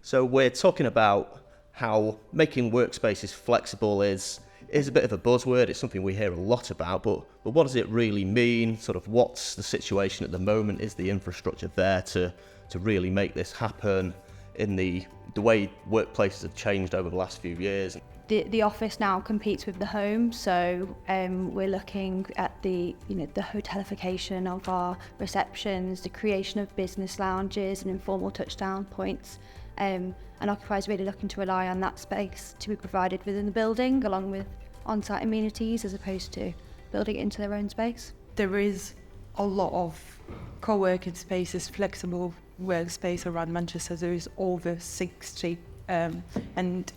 So we're talking about how making workspaces flexible is a bit of a buzzword. It's something we hear a lot about, but what does it really mean? Sort of what's the situation at the moment? Is the infrastructure there to really make this happen in the way workplaces have changed over the last few years? The office now competes with the home, so we're looking at the hotelification of our receptions, the creation of business lounges and informal touchdown points, and occupiers really looking to rely on that space to be provided within the building, along with on-site amenities, as opposed to building it into their own space. There is a lot of co-working spaces, flexible workspace around Manchester. There is over 60, and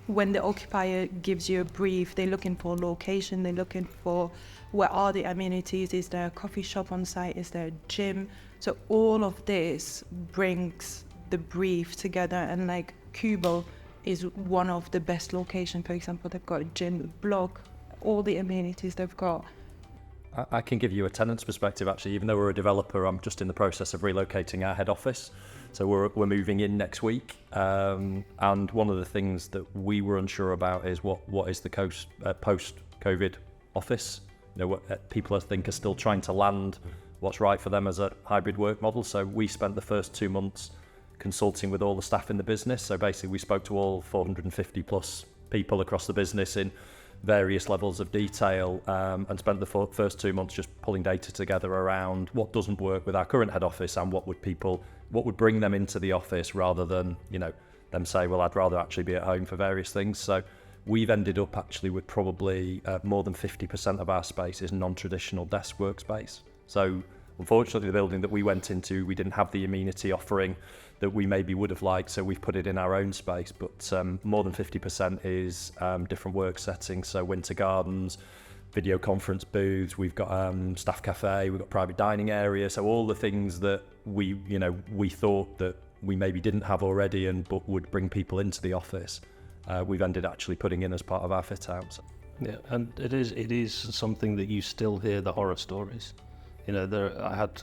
when the occupier gives you a brief, they're looking for location, they're looking for where are the amenities, is there a coffee shop on site, is there a gym? So all of this brings the brief together, and like Cuba is one of the best locations. For example, they've got a gym block, all the amenities they've got. I can give you a tenant's perspective actually. Even though we're a developer, I'm just in the process of relocating our head office. So we're moving in next week, and one of the things that we were unsure about is what is the post-COVID office. What people I think are still trying to land what's right for them as a hybrid work model. So we spent the first 2 months consulting with all the staff in the business. So basically we spoke to all 450 plus people across the business in various levels of detail, and spent the first 2 months just pulling data together around what doesn't work with our current head office and what would bring them into the office rather than them say, well, I'd rather actually be at home for various things. So we've ended up actually with probably more than 50% of our space is non-traditional desk workspace. So unfortunately the building that we went into, we didn't have the amenity offering that we maybe would have liked, so we've put it in our own space, but more than 50% is different work settings, so winter gardens, video conference booths, we've got staff cafe, we've got private dining area, so all the things that we thought that we maybe didn't have already but would bring people into the office, we've ended actually putting in as part of our fit outs. Yeah, and it is something that you still hear the horror stories. I had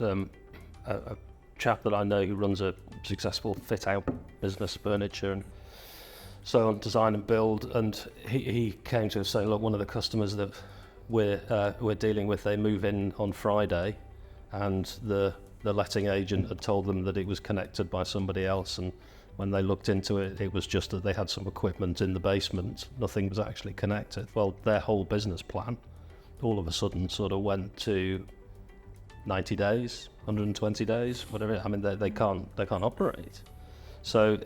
a chap that I know who runs a successful fit-out business, furniture and so on, design and build, and he came to us saying, look, one of the customers that we're dealing with, they move in on Friday, and the letting agent had told them that it was connected by somebody else, and when they looked into it, it was just that they had some equipment in the basement, nothing was actually connected. Well, their whole business plan all of a sudden sort of went to 90 days, 120 days, whatever. I mean, they can't operate. So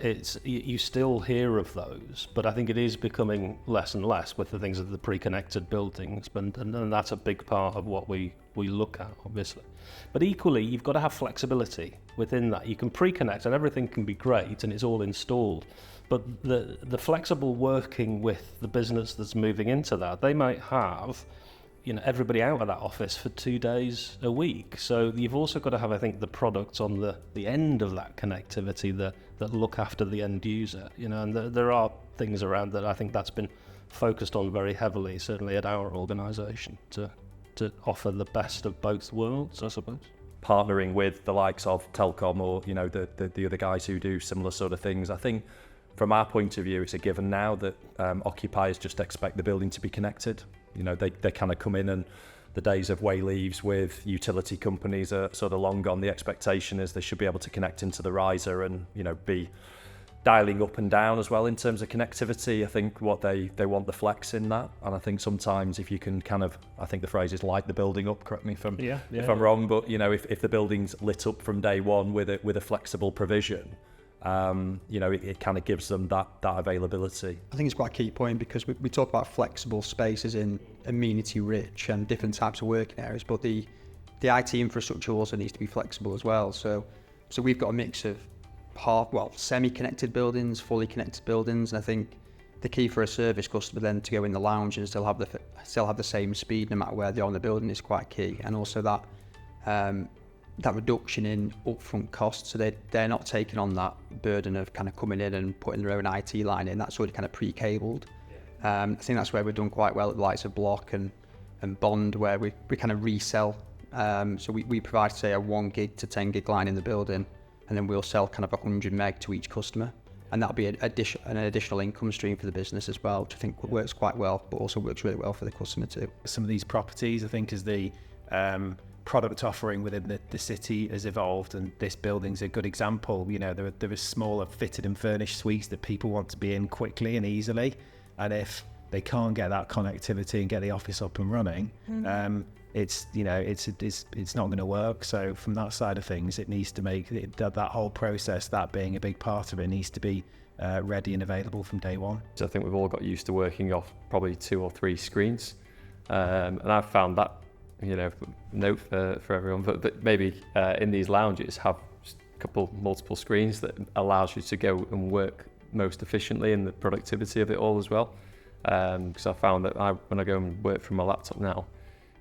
you still hear of those, but I think it is becoming less and less with the things of the pre-connected buildings, and that's a big part of what we look at, obviously. But equally, you've got to have flexibility within that. You can pre-connect and everything can be great and it's all installed, but the flexible working with the business that's moving into that, they might have everybody out of that office for 2 days a week. So you've also got to have, I think, the products on the end of that connectivity that look after the end user. And there are things around that I think that's been focused on very heavily, certainly at our organisation, to offer the best of both worlds, I suppose. Partnering with the likes of Telcom or the other guys who do similar sort of things, I think from our point of view, it's a given now that occupiers just expect the building to be connected. They kind of come in, and the days of way leaves with utility companies are sort of long gone. The expectation is they should be able to connect into the riser and be dialing up and down as well in terms of connectivity. I think what they want the flex in that, and I think sometimes if you can I think the phrase is light the building up. Correct me if I'm wrong, but if the building's lit up from day one with a flexible provision, it kind of gives them that availability. I think it's quite a key point, because we talk about flexible spaces in amenity rich and different types of working areas, but the IT infrastructure also needs to be flexible as well. So we've got a mix of semi-connected buildings, fully connected buildings, and I think the key for a service customer then to go in the lounge and still have the same speed no matter where they are in the building is quite key, and also that reduction in upfront costs, so they're not taking on that burden of kind of coming in and putting their own IT line in. That's already kind of pre-cabled. I think that's where we've done quite well at the likes of Block and Bond, where we kind of resell. So we provide, say, a 1 gig to 10 gig line in the building, and then we'll sell kind of 100 meg to each customer, and that'll be an additional income stream for the business as well, which I think works quite well, but also works really well for the customer too. Some of these properties, I think, as the product offering within the city has evolved, and this building's a good example. You know, there are smaller fitted and furnished suites that people want to be in quickly and easily, and if they can't get that connectivity and get the office up and running, it's not going to work. So from that side of things, it needs to make that whole process, that being a big part of it, needs to be ready and available from day one. So I think we've all got used to working off probably 2 or 3 screens, and I've found that, you know, note for everyone, but maybe in these lounges have multiple screens that allows you to go and work most efficiently, and the productivity of it all as well. Because I found that when I go and work from my laptop now,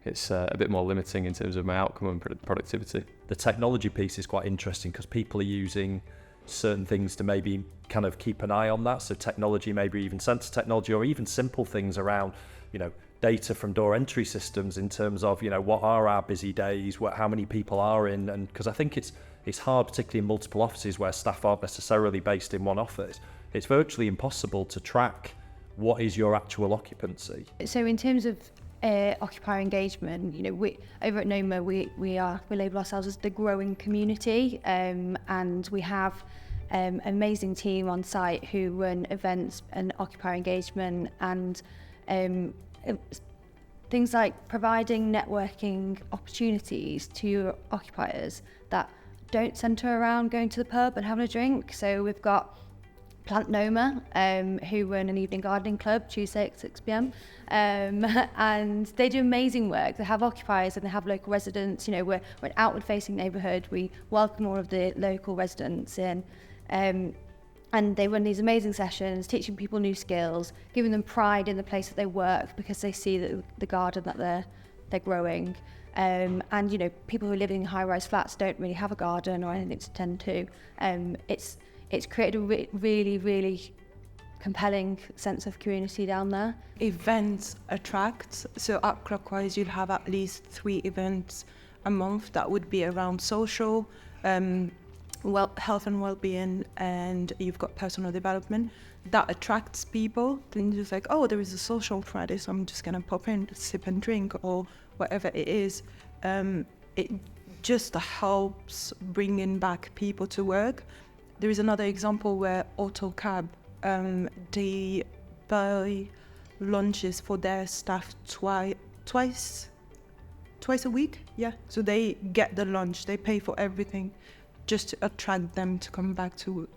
it's a bit more limiting in terms of my outcome and productivity. The technology piece is quite interesting because people are using certain things to maybe kind of keep an eye on that. So technology, maybe even sensor technology, or even simple things around, you know, data from door entry systems in terms of, you know, what are our busy days, how many people are in, and because I think it's hard, particularly in multiple offices where staff aren't necessarily based in one office. It's virtually impossible to track what is your actual occupancy. So in terms of occupier engagement, you know, we over at NOMA we label ourselves as the growing community, and we have an amazing team on site who run events and occupier engagement, and things like providing networking opportunities to your occupiers that don't centre around going to the pub and having a drink. So we've got Plant Noma, who run an evening gardening club Tuesday at 6 p.m. And they do amazing work. They have occupiers and they have local residents. You know, we're an outward-facing neighbourhood. We welcome all of the local residents in. And they run these amazing sessions, teaching people new skills, giving them pride in the place that they work because they see that the garden that they're growing. And, you know, people who are living in high-rise flats don't really have a garden or anything to tend to. It's created a really, really compelling sense of community down there. Events attract. So at Clockwise, you'll have at least 3 events a month that would be around social, health and well-being, and you've got personal development. That attracts people. Then you're just like, oh, there is a social Friday, so I'm just going to pop in, sip and drink, or whatever it is. It just helps bringing back people to work. There is another example where AutoCab, they buy lunches for their staff twice a week. Yeah, so they get the lunch, they pay for everything, just to attract them to come back to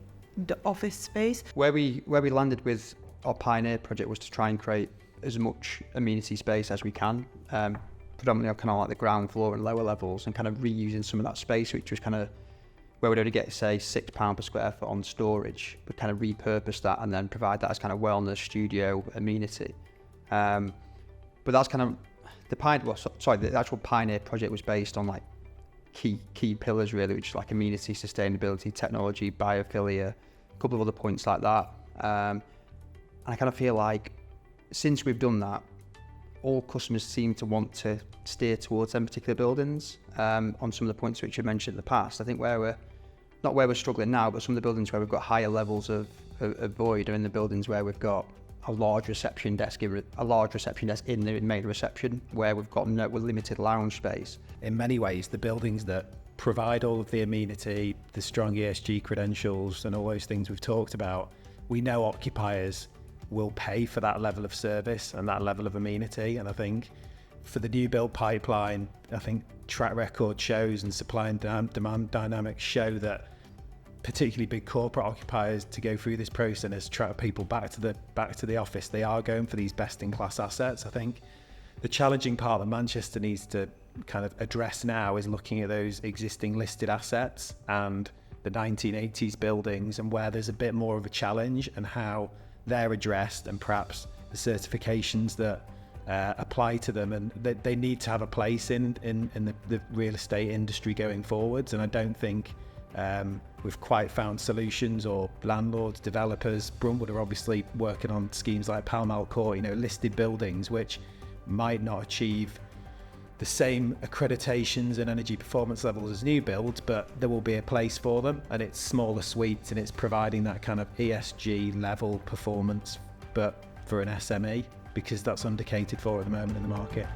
the office space. Where we landed with our Pioneer project was to try and create as much amenity space as we can, predominantly on kind of like the ground floor and lower levels, and kind of reusing some of that space, which was kind of where we'd only get, say, £6 per square foot on storage, but kind of repurpose that and then provide that as kind of wellness studio amenity. But that's kind of the actual Pioneer project was based on like key pillars really, which is like amenity, sustainability, technology, biophilia, a couple of other points like that. And I kind of feel like since we've done that, all customers seem to want to steer towards them particular buildings on some of the points which you mentioned in the past. I think not where we're struggling now, but some of the buildings where we've got higher levels of void are in the buildings where we've got a large reception desk in the main reception, where we've got with limited lounge space. In many ways, the buildings that provide all of the amenity, the strong ESG credentials and all those things we've talked about, we know occupiers will pay for that level of service and that level of amenity. And I think for the new build pipeline, I think track record shows and supply and demand dynamics show that particularly big corporate occupiers, to go through this process and attract people back to the office, they are going for these best-in-class assets. I think the challenging part that Manchester needs to kind of address now is looking at those existing listed assets and the 1980s buildings, and where there's a bit more of a challenge and how they're addressed, and perhaps the certifications that apply to them, and they need to have a place in the real estate industry going forwards. And I don't think we've quite found solutions, or landlords, developers. Bruntwood are obviously working on schemes like Pall Mall Court, listed buildings which might not achieve the same accreditations and energy performance levels as new builds, but there will be a place for them, and it's smaller suites and it's providing that kind of ESG level performance, but for an SME, because that's undercated for at the moment in the market.